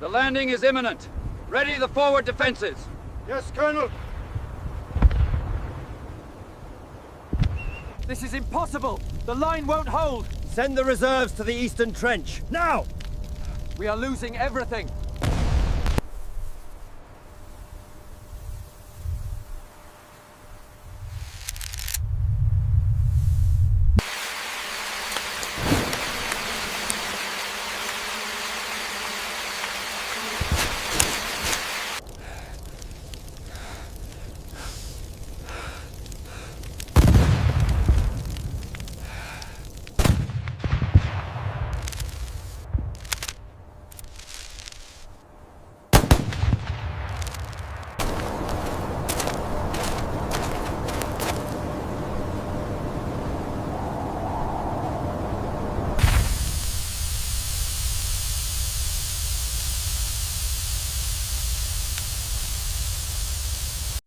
The landing is imminent. Ready the forward defenses. Yes, Colonel. This is impossible! The line won't hold! Send the reserves to the eastern trench, now! We are losing everything!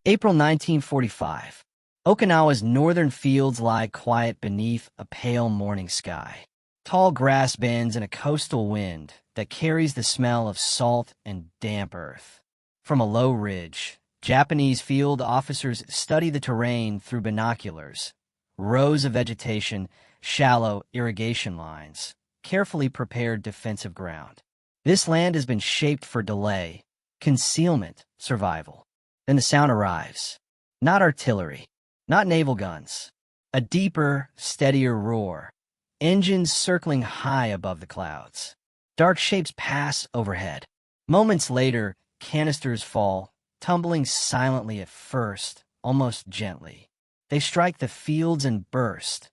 April 1945. Okinawa's northern fields lie quiet beneath a pale morning sky. Tall grass bends in a coastal wind that carries the smell of salt and damp earth. From a low ridge, Japanese field officers study the terrain through binoculars. Rows of vegetation, shallow irrigation lines, carefully prepared defensive ground. This land has been shaped for delay, concealment, survival. Then the sound arrives. Not artillery, not naval guns. A deeper, steadier roar. Engines circling high above the clouds. Dark shapes pass overhead. Moments later, canisters fall, tumbling silently at first, almost gently. They strike the fields and burst,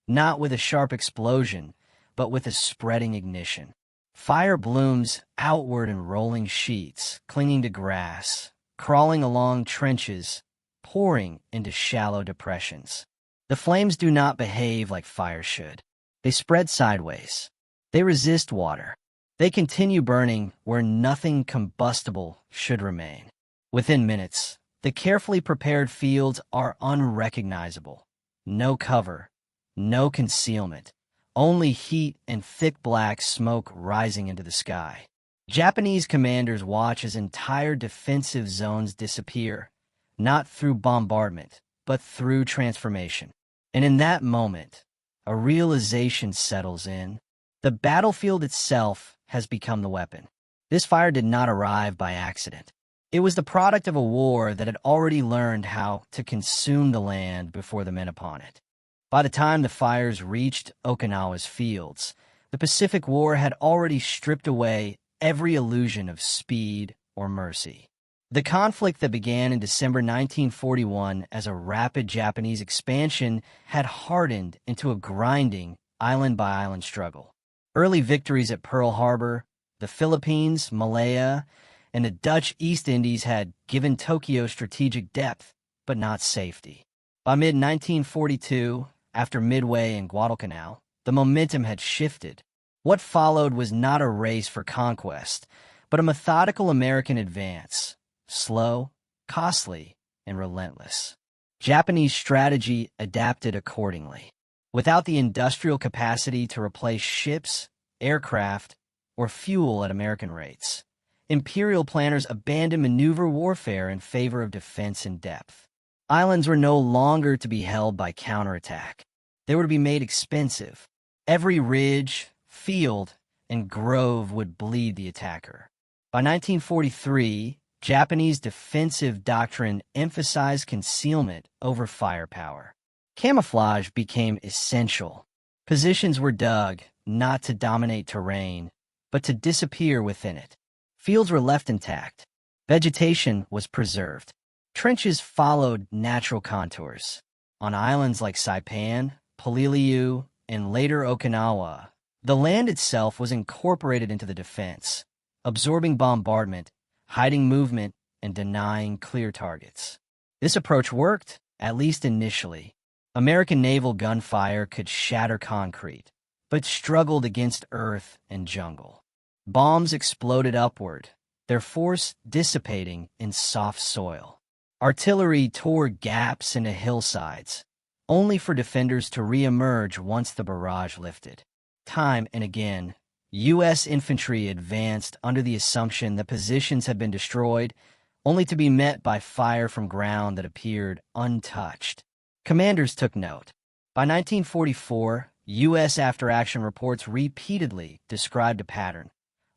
not with a sharp explosion, but with a spreading ignition. Fire blooms outward in rolling sheets, clinging to grass, crawling along trenches, pouring into shallow depressions. The flames do not behave like fire should. They spread sideways. They resist water. They continue burning where nothing combustible should remain. Within minutes, the carefully prepared fields are unrecognizable. No cover, no concealment, only heat and thick black smoke rising into the sky. Japanese commanders watch as entire defensive zones disappear, not through bombardment, but through transformation. And in that moment, a realization settles in. The battlefield itself has become the weapon. This fire did not arrive by accident. It was the product of a war that had already learned how to consume the land before the men upon it. By the time the fires reached Okinawa's fields, the Pacific War had already stripped away every illusion of speed or mercy. The conflict that began in December 1941 as a rapid Japanese expansion had hardened into a grinding, island-by-island struggle. Early victories at Pearl Harbor, the Philippines, Malaya, and the Dutch East Indies had given Tokyo strategic depth, but not safety. By mid-1942, after Midway and Guadalcanal, the momentum had shifted. What followed was not a race for conquest, but a methodical American advance, slow, costly, and relentless. Japanese strategy adapted accordingly. Without the industrial capacity to replace ships, aircraft, or fuel at American rates, imperial planners abandoned maneuver warfare in favor of defense in depth. Islands were no longer to be held by counterattack. They were to be made expensive. Every ridge, field, and grove would bleed the attacker. By 1943, Japanese defensive doctrine emphasized concealment over firepower. Camouflage became essential. Positions were dug, not to dominate terrain, but to disappear within it. Fields were left intact. Vegetation was preserved. Trenches followed natural contours. On islands like Saipan, Peleliu, and later Okinawa, the land itself was incorporated into the defense, absorbing bombardment, hiding movement, and denying clear targets. This approach worked, at least initially. American naval gunfire could shatter concrete, but struggled against earth and jungle. Bombs exploded upward, their force dissipating in soft soil. Artillery tore gaps into hillsides, only for defenders to re-emerge once the barrage lifted. Time and again, U.S. infantry advanced under the assumption that positions had been destroyed, only to be met by fire from ground that appeared untouched. Commanders took note. By 1944, U.S. after-action reports repeatedly described a pattern.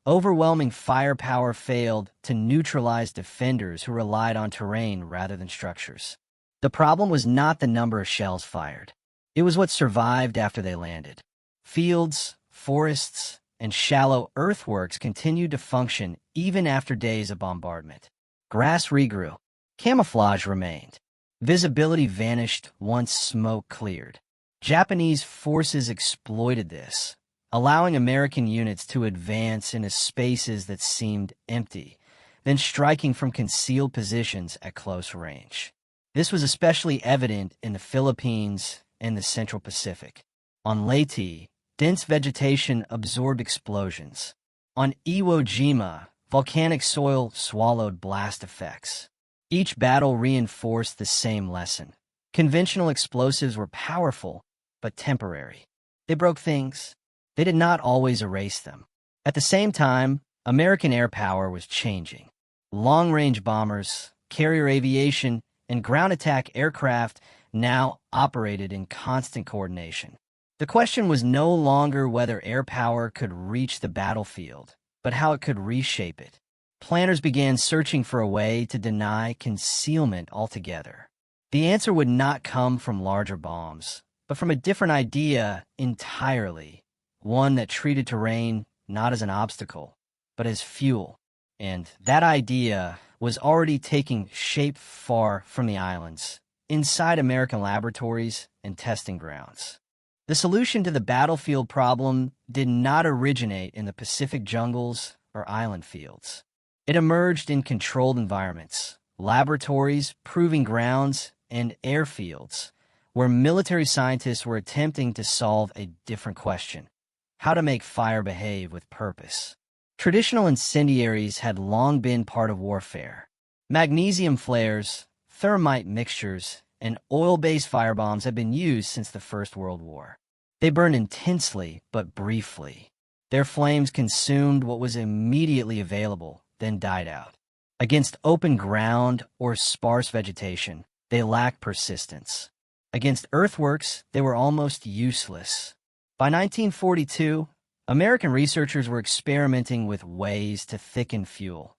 Overwhelming firepower failed to neutralize defenders who relied on terrain rather than structures. The problem was not the number of shells fired. It was what survived after they landed. Fields, forests, and shallow earthworks continued to function even after days of bombardment. Grass regrew. Camouflage remained. Visibility vanished once smoke cleared. Japanese forces exploited this, allowing American units to advance into spaces that seemed empty, then striking from concealed positions at close range. This was especially evident in the Philippines and the Central Pacific. On Leyte, dense vegetation absorbed explosions. On Iwo Jima, volcanic soil swallowed blast effects. Each battle reinforced the same lesson. Conventional explosives were powerful, but temporary. They broke things. They did not always erase them. At the same time, American air power was changing. Long-range bombers, carrier aviation, and ground attack aircraft now operated in constant coordination. The question was no longer whether air power could reach the battlefield, but how it could reshape it. Planners began searching for a way to deny concealment altogether. The answer would not come from larger bombs, but from a different idea entirely, one that treated terrain not as an obstacle, but as fuel. And that idea was already taking shape far from the islands, inside American laboratories and testing grounds. The solution to the battlefield problem did not originate in the Pacific jungles or island fields. It emerged in controlled environments, laboratories, proving grounds, and airfields, where military scientists were attempting to solve a different question: how to make fire behave with purpose. Traditional incendiaries had long been part of warfare. Magnesium flares, thermite mixtures, and oil-based firebombs had been used since the First World War. They burned intensely but briefly. Their flames consumed what was immediately available, then died out. Against open ground or sparse vegetation, they lacked persistence. Against earthworks, they were almost useless. By 1942, American researchers were experimenting with ways to thicken fuel,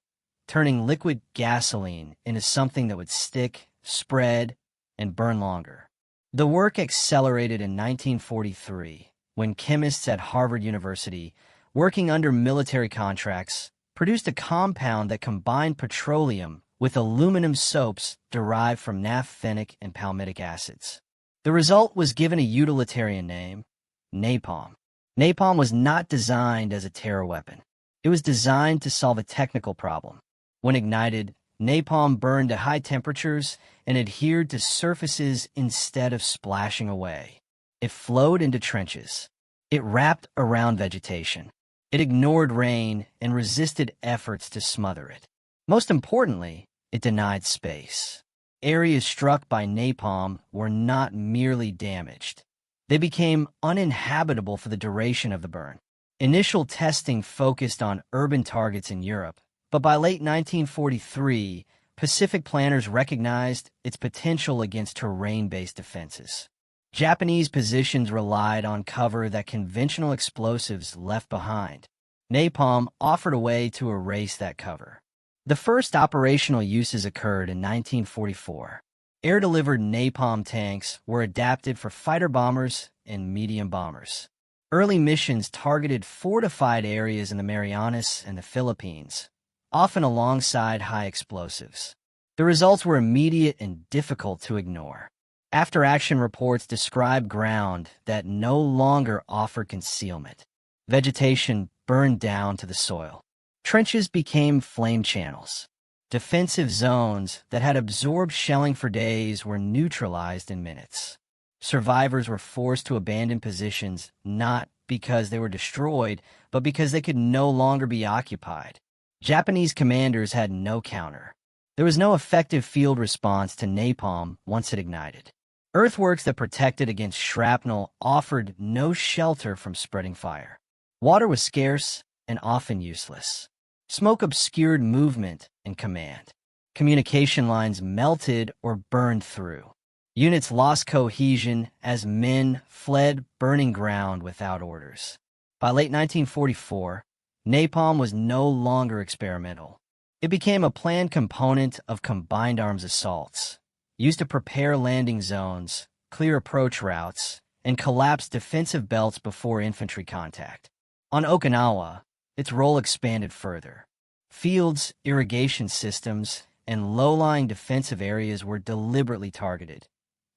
turning liquid gasoline into something that would stick, spread, and burn longer. The work accelerated in 1943, when chemists at Harvard University, working under military contracts, produced a compound that combined petroleum with aluminum soaps derived from naphthenic and palmitic acids. The result was given a utilitarian name: napalm. Napalm was not designed as a terror weapon. It was designed to solve a technical problem. When ignited, napalm burned to high temperatures and adhered to surfaces instead of splashing away. It flowed into trenches. It wrapped around vegetation. It ignored rain and resisted efforts to smother it. Most importantly, it denied space. Areas struck by napalm were not merely damaged. They became uninhabitable for the duration of the burn. Initial testing focused on urban targets in Europe, but by late 1943, Pacific planners recognized its potential against terrain-based defenses. Japanese positions relied on cover that conventional explosives left behind. Napalm offered a way to erase that cover. The first operational uses occurred in 1944. Air-delivered napalm tanks were adapted for fighter bombers and medium bombers. Early missions targeted fortified areas in the Marianas and the Philippines, often alongside high explosives. The results were immediate and difficult to ignore. After-action reports described ground that no longer offered concealment. Vegetation burned down to the soil. Trenches became flame channels. Defensive zones that had absorbed shelling for days were neutralized in minutes. Survivors were forced to abandon positions not because they were destroyed, but because they could no longer be occupied. Japanese commanders had no counter. There was no effective field response to napalm once it ignited. Earthworks that protected against shrapnel offered no shelter from spreading fire. Water was scarce and often useless. Smoke obscured movement and command. Communication lines melted or burned through. Units lost cohesion as men fled burning ground without orders. By late 1944, napalm was no longer experimental. It became a planned component of combined arms assaults, used to prepare landing zones, clear approach routes, and collapse defensive belts before infantry contact. On Okinawa, its role expanded further. Fields, irrigation systems, and low-lying defensive areas were deliberately targeted,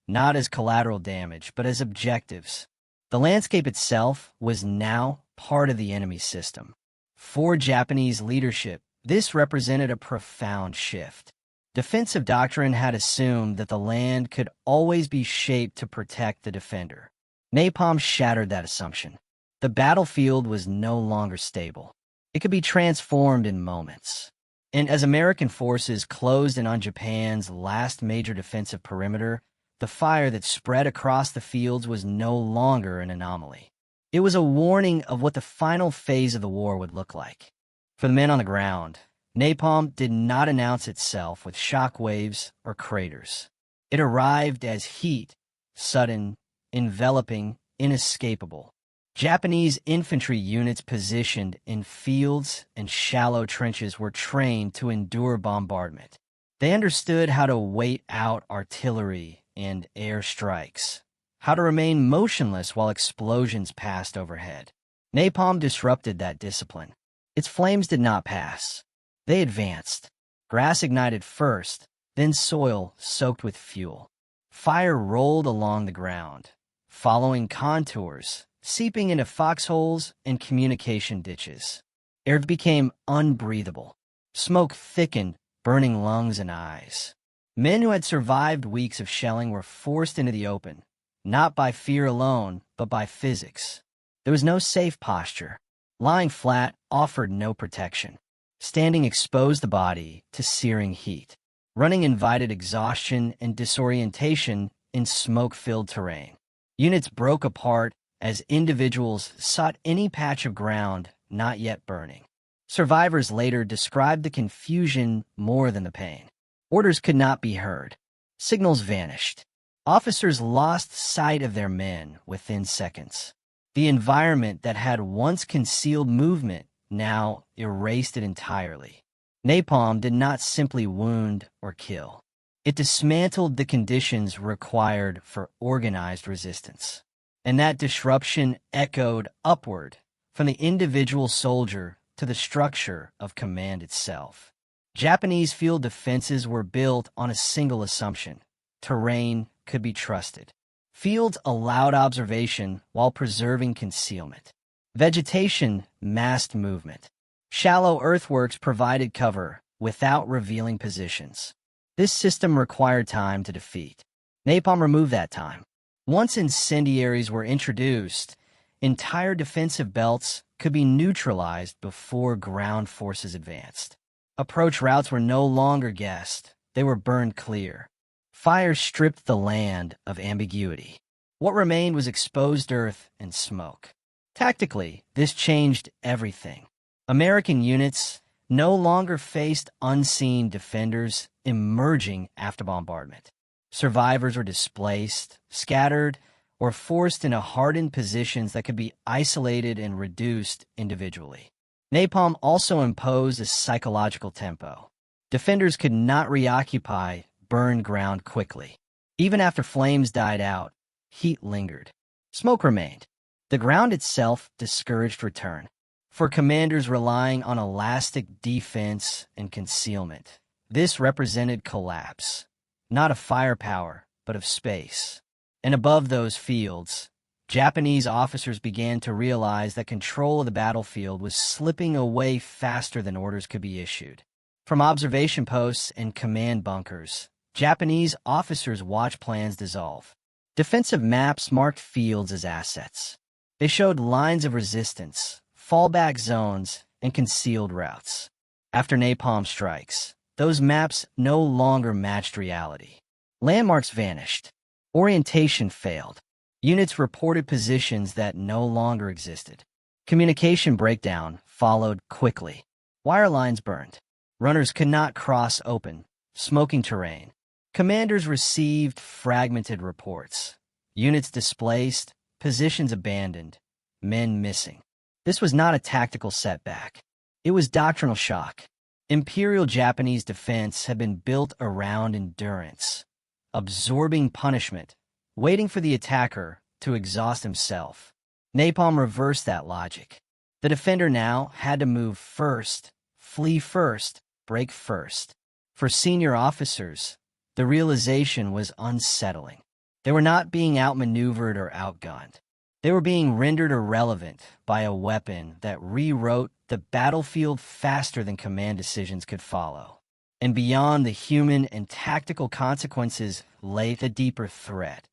not as collateral damage, but as objectives. The landscape itself was now part of the enemy system. For Japanese leadership, this represented a profound shift. Defensive doctrine had assumed that the land could always be shaped to protect the defender. Napalm shattered that assumption. The battlefield was no longer stable. It could be transformed in moments. And as American forces closed in on Japan's last major defensive perimeter, the fire that spread across the fields was no longer an anomaly. It was a warning of what the final phase of the war would look like. For the men on the ground, napalm did not announce itself with shock waves or craters. It arrived as heat, sudden, enveloping, inescapable. Japanese infantry units positioned in fields and shallow trenches were trained to endure bombardment. They understood how to wait out artillery and air strikes, how to remain motionless while explosions passed overhead. Napalm disrupted that discipline. Its flames did not pass. They advanced. Grass ignited first, then soil soaked with fuel. Fire rolled along the ground, following contours, seeping into foxholes and communication ditches. Air became unbreathable. Smoke thickened, burning lungs and eyes. Men who had survived weeks of shelling were forced into the open, not by fear alone, but by physics. There was no safe posture. Lying flat offered no protection. Standing exposed the body to searing heat. Running invited exhaustion and disorientation in smoke-filled terrain. Units broke apart as individuals sought any patch of ground not yet burning. Survivors later described the confusion more than the pain. Orders could not be heard. Signals vanished. Officers lost sight of their men within seconds. The environment that had once concealed movement now erased it entirely. Napalm did not simply wound or kill. It dismantled the conditions required for organized resistance. And that disruption echoed upward from the individual soldier to the structure of command itself. Japanese field defenses were built on a single assumption: terrain could be trusted. Fields allowed observation while preserving concealment. Vegetation masked movement. Shallow earthworks provided cover without revealing positions. This system required time to defeat. Napalm removed that time. Once incendiaries were introduced, entire defensive belts could be neutralized before ground forces advanced. Approach routes were no longer guessed. They were burned clear. Fire stripped the land of ambiguity. What remained was exposed earth and smoke. Tactically, this changed everything. American units no longer faced unseen defenders emerging after bombardment. Survivors were displaced, scattered, or forced into hardened positions that could be isolated and reduced individually. Napalm also imposed a psychological tempo. Defenders could not reoccupy burned ground quickly. Even after flames died out, heat lingered. Smoke remained. The ground itself discouraged return. For commanders relying on elastic defense and concealment, this represented collapse, not of firepower, but of space. And above those fields, Japanese officers began to realize that control of the battlefield was slipping away faster than orders could be issued. From observation posts and command bunkers, Japanese officers watched plans dissolve. Defensive maps marked fields as assets. They showed lines of resistance, fallback zones, and concealed routes. After napalm strikes, those maps no longer matched reality. Landmarks vanished. Orientation failed. Units reported positions that no longer existed. Communication breakdown followed quickly. Wire lines burned. Runners could not cross open, smoking terrain. Commanders received fragmented reports. Units displaced, positions abandoned, men missing. This was not a tactical setback. It was doctrinal shock. Imperial Japanese defense had been built around endurance, absorbing punishment, waiting for the attacker to exhaust himself. Napalm reversed that logic. The defender now had to move first, flee first, break first. For senior officers, the realization was unsettling. They were not being outmaneuvered or outgunned. They were being rendered irrelevant by a weapon that rewrote the battlefield faster than command decisions could follow. And beyond the human and tactical consequences lay the deeper threat,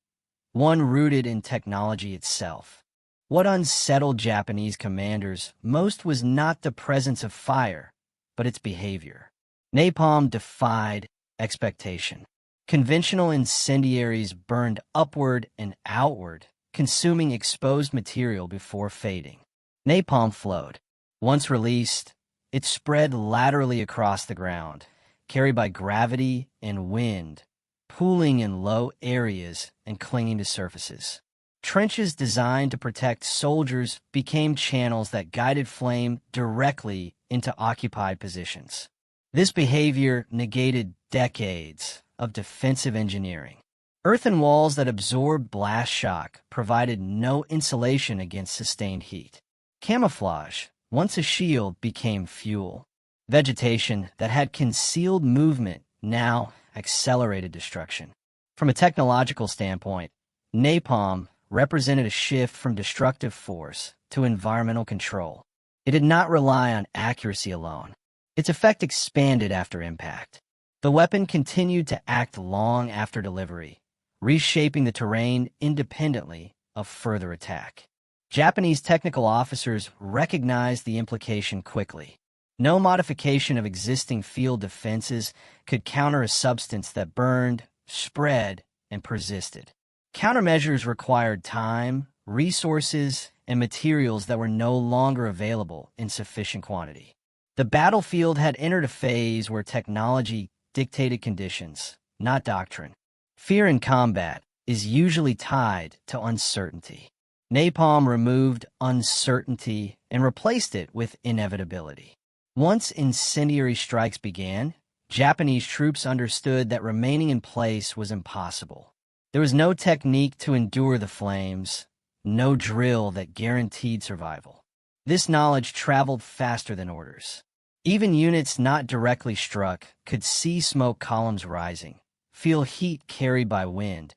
one rooted in technology itself. What unsettled Japanese commanders most was not the presence of fire, but its behavior. Napalm defied expectation. Conventional incendiaries burned upward and outward, consuming exposed material before fading. Napalm flowed. Once released, it spread laterally across the ground, carried by gravity and wind, pooling in low areas and clinging to surfaces. Trenches designed to protect soldiers became channels that guided flame directly into occupied positions. This behavior negated decades of defensive engineering. Earthen walls that absorbed blast shock provided no insulation against sustained heat. Camouflage, once a shield, became fuel. Vegetation that had concealed movement now accelerated destruction. From a technological standpoint, napalm represented a shift from destructive force to environmental control. It did not rely on accuracy alone. Its effect expanded after impact. The weapon continued to act long after delivery, reshaping the terrain independently of further attack. Japanese technical officers recognized the implication quickly. No modification of existing field defenses could counter a substance that burned, spread, and persisted. Countermeasures required time, resources, and materials that were no longer available in sufficient quantity. The battlefield had entered a phase where technology dictated conditions, not doctrine. Fear in combat is usually tied to uncertainty. Napalm removed uncertainty and replaced it with inevitability. Once incendiary strikes began, Japanese troops understood that remaining in place was impossible. There was no technique to endure the flames, no drill that guaranteed survival. This knowledge traveled faster than orders. Even units not directly struck could see smoke columns rising, feel heat carried by wind,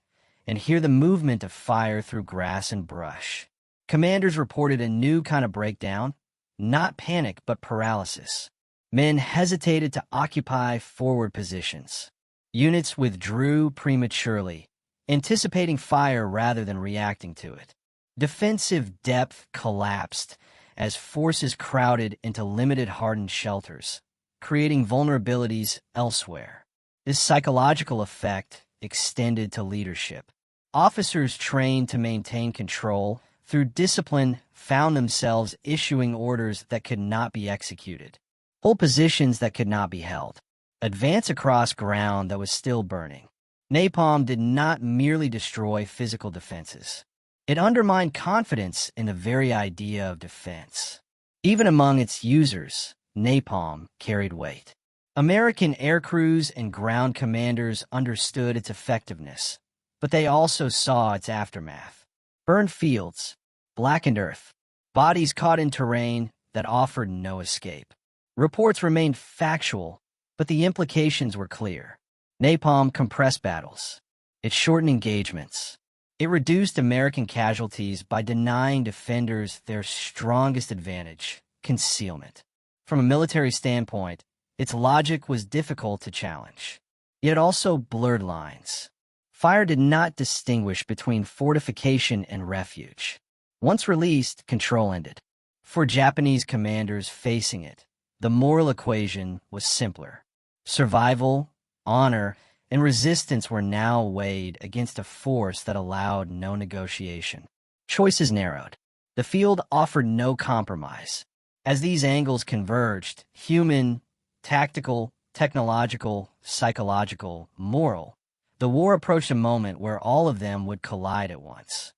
and hear the movement of fire through grass and brush. Commanders reported a new kind of breakdown, not panic but paralysis. Men hesitated to occupy forward positions. Units withdrew prematurely, anticipating fire rather than reacting to it. Defensive depth collapsed as forces crowded into limited hardened shelters, creating vulnerabilities elsewhere. This psychological effect extended to leadership. Officers trained to maintain control through discipline found themselves issuing orders that could not be executed, hold positions that could not be held, advance across ground that was still burning. Napalm did not merely destroy physical defenses. It undermined confidence in the very idea of defense. Even among its users, napalm carried weight. American aircrews and ground commanders understood its effectiveness, but they also saw its aftermath. Burned fields, blackened earth, bodies caught in terrain that offered no escape. Reports remained factual, but the implications were clear. Napalm compressed battles. It shortened engagements. It reduced American casualties by denying defenders their strongest advantage, concealment. From a military standpoint, its logic was difficult to challenge. Yet it also blurred lines. Fire did not distinguish between fortification and refuge. Once released, control ended. For Japanese commanders facing it, the moral equation was simpler. Survival, honor, and resistance were now weighed against a force that allowed no negotiation. Choices narrowed. The field offered no compromise. As these angles converged, human, tactical, technological, psychological, moral, the war approached a moment where all of them would collide at once.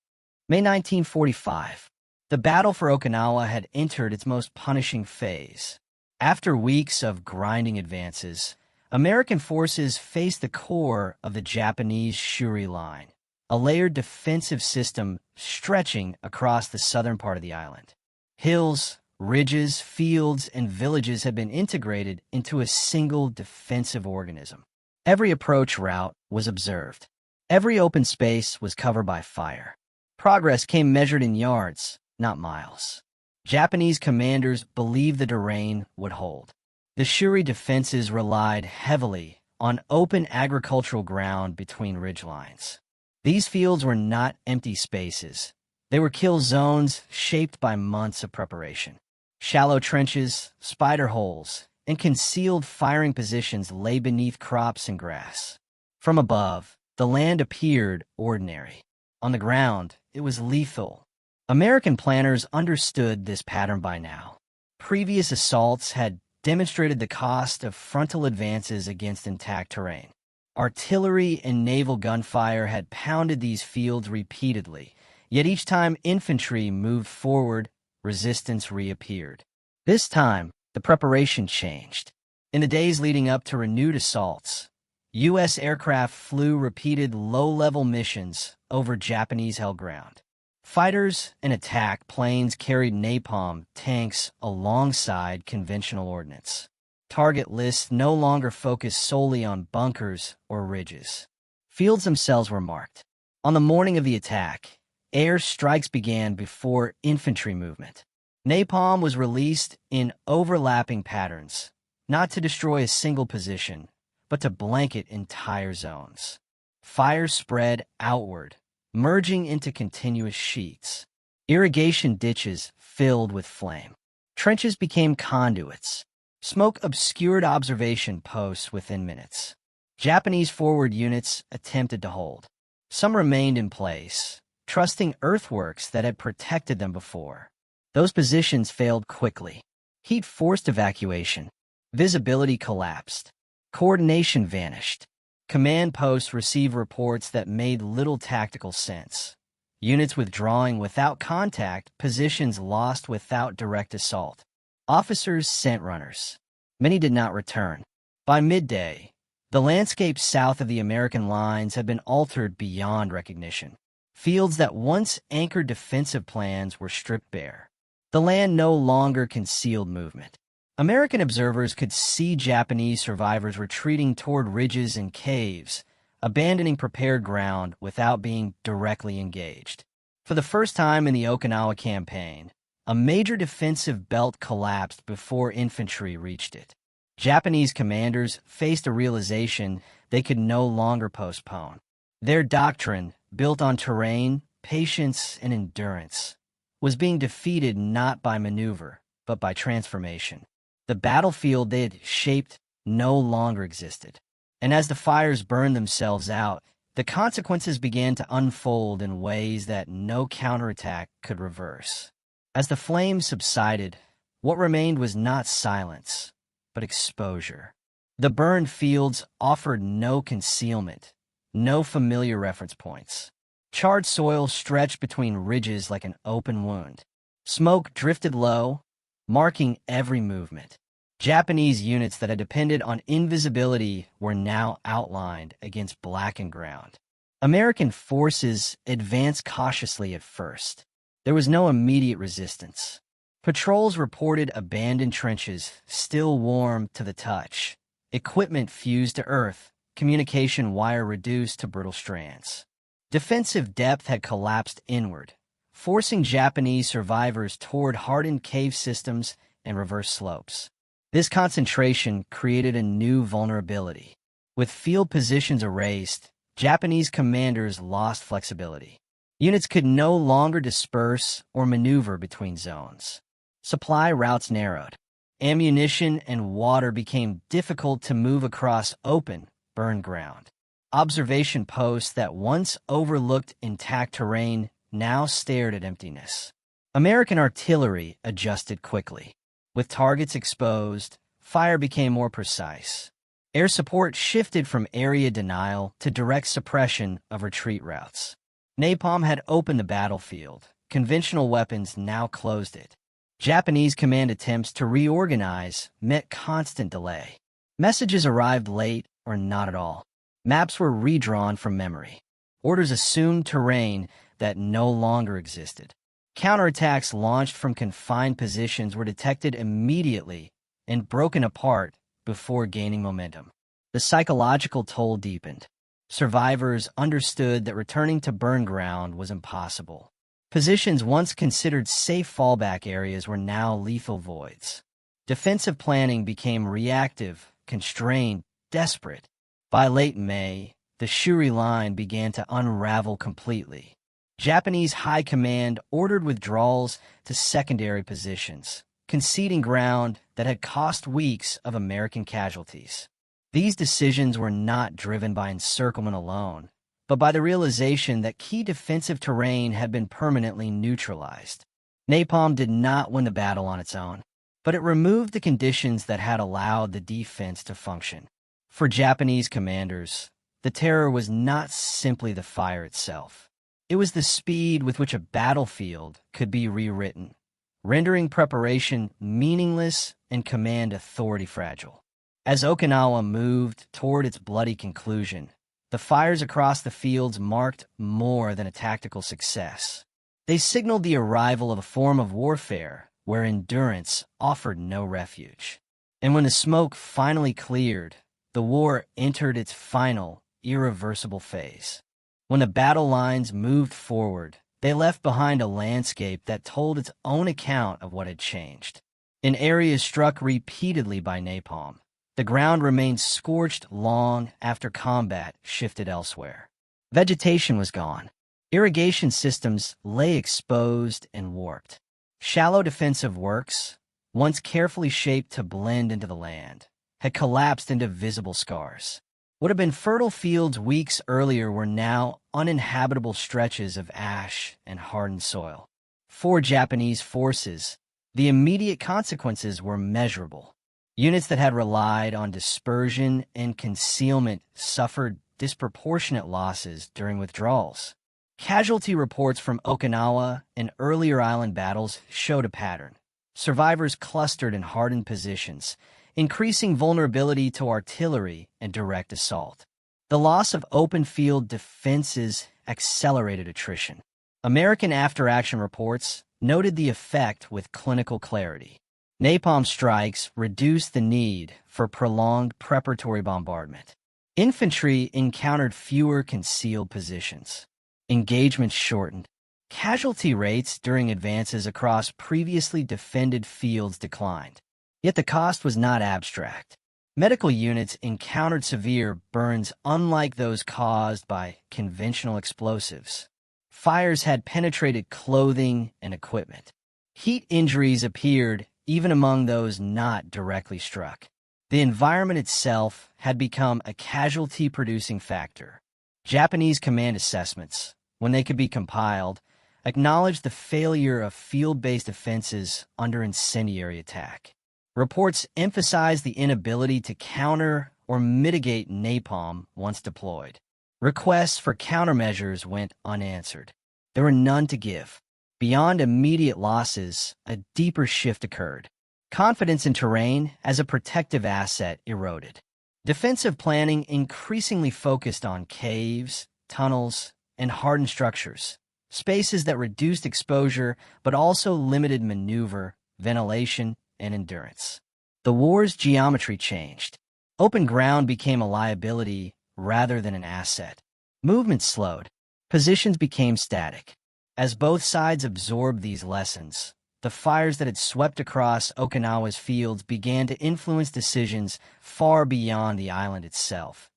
May 1945. The battle for Okinawa had entered its most punishing phase. After weeks of grinding advances, American forces faced the core of the Japanese Shuri Line, a layered defensive system stretching across the southern part of the island. Hills, ridges, fields, and villages had been integrated into a single defensive organism. Every approach route was observed. Every open space was covered by fire. Progress came measured in yards, not miles. Japanese commanders believed the terrain would hold. The Shuri defenses relied heavily on open agricultural ground between ridgelines. These fields were not empty spaces. They were kill zones shaped by months of preparation. Shallow trenches, spider holes, and concealed firing positions lay beneath crops and grass. From above, the land appeared ordinary. On the ground, it was lethal. American planners understood this pattern by now. Previous assaults had demonstrated the cost of frontal advances against intact terrain. Artillery and naval gunfire had pounded these fields repeatedly, yet each time infantry moved forward, resistance reappeared. This time, the preparation changed. In the days leading up to renewed assaults, U.S. aircraft flew repeated low-level missions over Japanese-held ground. Fighters and attack planes carried napalm tanks alongside conventional ordnance. Target lists no longer focused solely on bunkers or ridges. Fields themselves were marked. On the morning of the attack, air strikes began before infantry movement. Napalm was released in overlapping patterns, not to destroy a single position, but to blanket entire zones. Fire spread outward, merging into continuous sheets. Irrigation ditches filled with flame. Trenches became conduits. Smoke obscured observation posts within minutes. Japanese forward units attempted to hold. Some remained in place, trusting earthworks that had protected them before. Those positions failed quickly. Heat forced evacuation. Visibility collapsed. Coordination vanished. Command posts received reports that made little tactical sense. Units withdrawing without contact, positions lost without direct assault. Officers sent runners. Many did not return. By midday, the landscape south of the American lines had been altered beyond recognition. Fields that once anchored defensive plans were stripped bare. The land no longer concealed movement. American observers could see Japanese survivors retreating toward ridges and caves, abandoning prepared ground without being directly engaged. For the first time in the Okinawa campaign, a major defensive belt collapsed before infantry reached it. Japanese commanders faced a realization they could no longer postpone. Their doctrine, built on terrain, patience, and endurance, was being defeated not by maneuver, but by transformation. The battlefield they had shaped no longer existed. And as the fires burned themselves out, the consequences began to unfold in ways that no counterattack could reverse. As the flames subsided, what remained was not silence, but exposure. The burned fields offered no concealment, no familiar reference points. Charred soil stretched between ridges like an open wound. Smoke drifted low, marking every movement. Japanese units that had depended on invisibility were now outlined against blackened ground. American forces advanced cautiously at first. There was no immediate resistance. Patrols reported abandoned trenches, still warm to the touch. Equipment fused to earth, communication wire reduced to brittle strands. Defensive depth had collapsed inward, forcing Japanese survivors toward hardened cave systems and reverse slopes. This concentration created a new vulnerability. With field positions erased, Japanese commanders lost flexibility. Units could no longer disperse or maneuver between zones. Supply routes narrowed. Ammunition and water became difficult to move across open, burned ground. Observation posts that once overlooked intact terrain now stared at emptiness. American artillery adjusted quickly. With targets exposed, fire became more precise. Air support shifted from area denial to direct suppression of retreat routes. Napalm had opened the battlefield. Conventional weapons now closed it. Japanese command attempts to reorganize met constant delay. Messages arrived late or not at all. Maps were redrawn from memory. Orders assumed terrain that no longer existed. Counterattacks launched from confined positions were detected immediately and broken apart before gaining momentum. The psychological toll deepened. Survivors understood that returning to burned ground was impossible. Positions once considered safe fallback areas were now lethal voids. Defensive planning became reactive, constrained, desperate. By late May, the Shuri line began to unravel completely. Japanese high command ordered withdrawals to secondary positions, conceding ground that had cost weeks of American casualties. These decisions were not driven by encirclement alone, but by the realization that key defensive terrain had been permanently neutralized. Napalm did not win the battle on its own, but it removed the conditions that had allowed the defense to function. For Japanese commanders, the terror was not simply the fire itself. It was the speed with which a battlefield could be rewritten, rendering preparation meaningless and command authority fragile. As Okinawa moved toward its bloody conclusion, the fires across the fields marked more than a tactical success. They signaled the arrival of a form of warfare where endurance offered no refuge. And when the smoke finally cleared, the war entered its final, irreversible phase. When the battle lines moved forward, they left behind a landscape that told its own account of what had changed. In areas struck repeatedly by napalm, the ground remained scorched long after combat shifted elsewhere. Vegetation was gone. Irrigation systems lay exposed and warped. Shallow defensive works, once carefully shaped to blend into the land, had collapsed into visible scars. What had been fertile fields weeks earlier were now uninhabitable stretches of ash and hardened soil. For Japanese forces, the immediate consequences were measurable. Units that had relied on dispersion and concealment suffered disproportionate losses during withdrawals. Casualty reports from Okinawa and earlier island battles showed a pattern. Survivors clustered in hardened positions, increasing vulnerability to artillery and direct assault. The loss of open-field defenses accelerated attrition. American after-action reports noted the effect with clinical clarity. Napalm strikes reduced the need for prolonged preparatory bombardment. Infantry encountered fewer concealed positions. Engagements shortened. Casualty rates during advances across previously defended fields declined. Yet the cost was not abstract. Medical units encountered severe burns unlike those caused by conventional explosives. Fires had penetrated clothing and equipment. Heat injuries appeared even among those not directly struck. The environment itself had become a casualty-producing factor. Japanese command assessments, when they could be compiled, acknowledged the failure of field-based defenses under incendiary attack. Reports emphasized the inability to counter or mitigate napalm once deployed. Requests for countermeasures went unanswered. There were none to give. Beyond immediate losses, a deeper shift occurred. Confidence in terrain as a protective asset eroded. Defensive planning increasingly focused on caves, tunnels, and hardened structures, spaces that reduced exposure but also limited maneuver, ventilation, and endurance. The war's geometry changed. Open ground became a liability rather than an asset. Movement slowed. Positions became static. As both sides absorbed these lessons, the fires that had swept across Okinawa's fields began to influence decisions far beyond the island itself,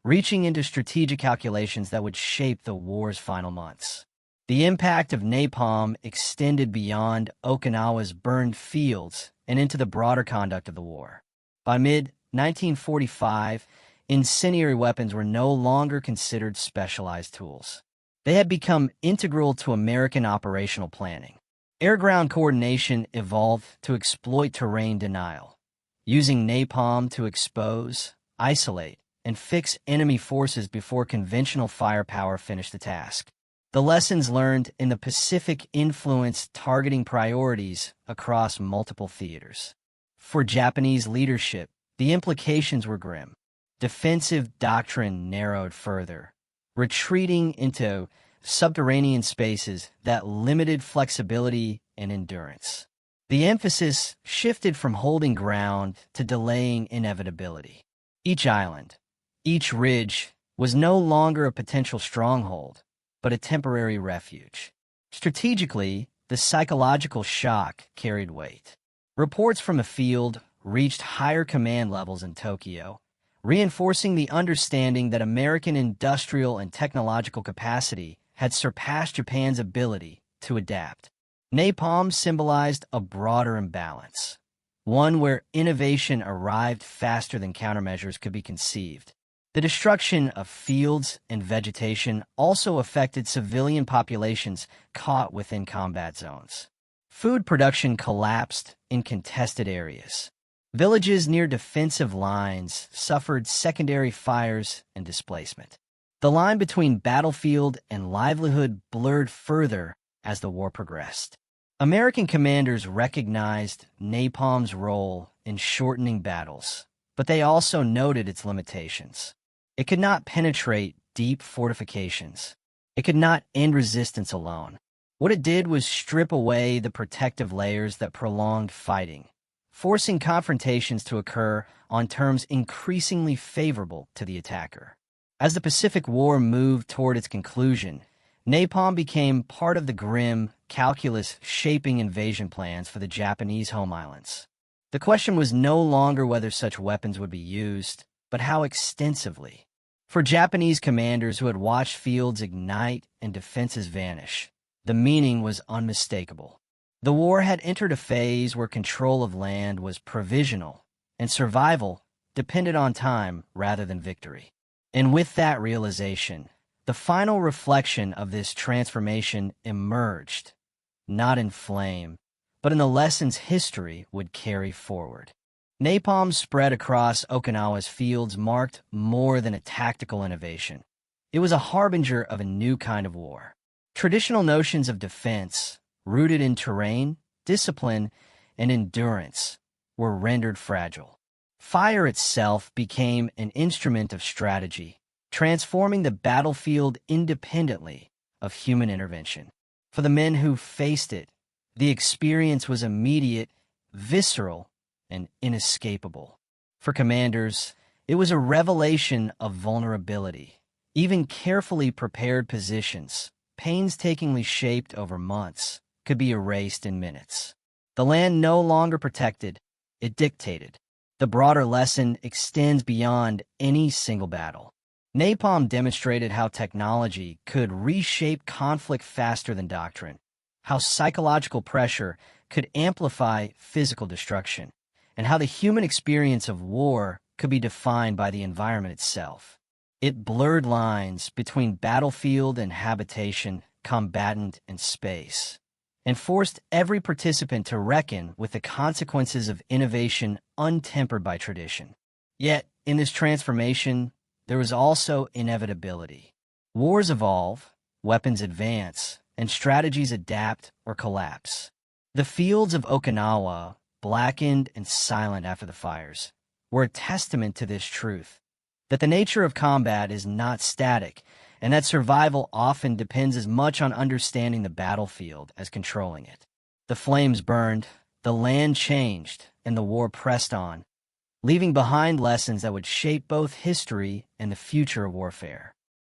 reaching into strategic calculations that would shape the war's final months. The impact of napalm extended beyond Okinawa's burned fields and into the broader conduct of the war. By mid-1945, incendiary weapons were no longer considered specialized tools. They had become integral to American operational planning. Air-ground coordination evolved to exploit terrain denial, using napalm to expose, isolate, and fix enemy forces before conventional firepower finished the task. The lessons learned in the Pacific influenced targeting priorities across multiple theaters. For Japanese leadership, the implications were grim. Defensive doctrine narrowed further, retreating into subterranean spaces that limited flexibility and endurance. The emphasis shifted from holding ground to delaying inevitability. Each island, each ridge, was no longer a potential stronghold, but a temporary refuge. Strategically, the psychological shock carried weight. Reports from the field reached higher command levels in Tokyo, reinforcing the understanding that American industrial and technological capacity had surpassed Japan's ability to adapt. Napalm symbolized a broader imbalance, one where innovation arrived faster than countermeasures could be conceived. The destruction of fields and vegetation also affected civilian populations caught within combat zones. Food production collapsed in contested areas. Villages near defensive lines suffered secondary fires and displacement. The line between battlefield and livelihood blurred further as the war progressed. American commanders recognized napalm's role in shortening battles, but they also noted its limitations. It could not penetrate deep fortifications. It could not end resistance alone. What it did was strip away the protective layers that prolonged fighting, forcing confrontations to occur on terms increasingly favorable to the attacker. As the Pacific War moved toward its conclusion, napalm became part of the grim calculus shaping invasion plans for the Japanese home islands. The question was no longer whether such weapons would be used, but how extensively. For Japanese commanders who had watched fields ignite and defenses vanish, the meaning was unmistakable. The war had entered a phase where control of land was provisional, and survival depended on time rather than victory. And with that realization, the final reflection of this transformation emerged, not in flame, but in the lessons history would carry forward. Napalm spread across Okinawa's fields marked more than a tactical innovation. It was a harbinger of a new kind of war. Traditional notions of defense, rooted in terrain, discipline, and endurance, were rendered fragile. Fire itself became an instrument of strategy, transforming the battlefield independently of human intervention. For the men who faced it, the experience was immediate, visceral, and inescapable. For commanders, it was a revelation of vulnerability. Even carefully prepared positions, painstakingly shaped over months, could be erased in minutes. The land no longer protected, it dictated. The broader lesson extends beyond any single battle. Napalm demonstrated how technology could reshape conflict faster than doctrine, how psychological pressure could amplify physical destruction, and how the human experience of war could be defined by the environment itself. It blurred lines between battlefield and habitation, combatant and space, and forced every participant to reckon with the consequences of innovation untempered by tradition. Yet, in this transformation, there was also inevitability. Wars evolve, weapons advance, and strategies adapt or collapse. The fields of Okinawa, blackened and silent after the fires, were a testament to this truth, that the nature of combat is not static, and that survival often depends as much on understanding the battlefield as controlling it. The flames burned, the land changed, and the war pressed on, leaving behind lessons that would shape both history and the future of warfare.